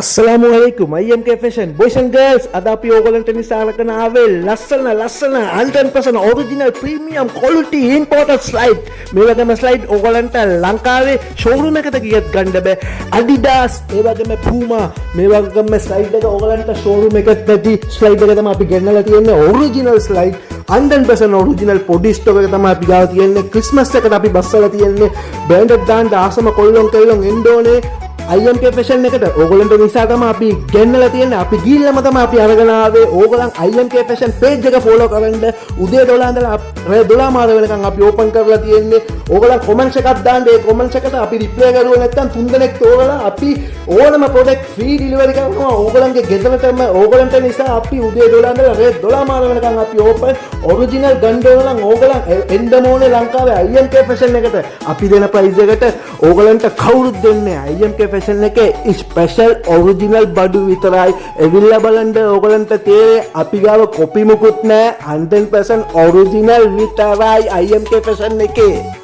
Assalamualaikum, IMK Fashion Boys and girls, අද අපි ඕගලන්ට නිසා අරගෙන ආවේ ලස්සන 100% original premium quality imported slide. මේ වගේම slide ඕගලන්ට ලංකාවේ showroom එකකට ගියත් ගන්න බෑ. Adidas, ඒ වගේම Puma, මේ වගේම slide එක ඕගලන්ට showroom එකකට නැති slide එක තමයි අපි ගෙන්නලා තියෙන්නේ original slide. 100% original පොඩි ස්ටොක් එක තමයි අපි ගාව තියෙන්නේ. ක්‍රිස්මස් එකට අපි බස්සලා තියෙන්නේ. බෑන්ඩ් දාන්න ආසම කොල්ලොන් එන්න ඕනේ. IMK Fashion එකට ඕගලන්ට නිසා තමයි අපි ගෙන්නලා තියෙන්නේ. අපි ගිහිල්ලාම තමයි අපි අරගෙන ආවේ. ඕගලන් IMK Fashion page එක follow කරන්න. උදේ 12 ඉඳලා රෑ 12 මාර වෙනකන් අපි open කරලා තියෙන්නේ. ඕගලන් comments එකක් දාන්න. ඒ comments එකට අපි reply කරුවා නැත්නම් 3 දෙනෙක් තෝරලා අපි ඕනම product free delivery කරනවා. ඕගලන්ගේ ගෙදරටම ඕගලන්ට නිසා අපි උදේ 12 ඉඳලා රෑ 12 මාර වෙනකන් අපි open original ගන්න ඕන නම් ඕගලන් එන්න ඕනේ ලංකාවේ IMK Fashion එකට. අපි දෙන price එකට ඕගලන්ට කවුරුත් දෙන්නේ IMK Fashion එකේ ස්පෙෂල් ඔරිජිනල් බඩු විතරයි. එවිල්ලා බලන්න ඕගලන්ට තේරෙයි අපි ගාව කොපි මුකුත් නැහැ. 100% ඔරිජිනල් විතරයි IMK Fashion එකේ.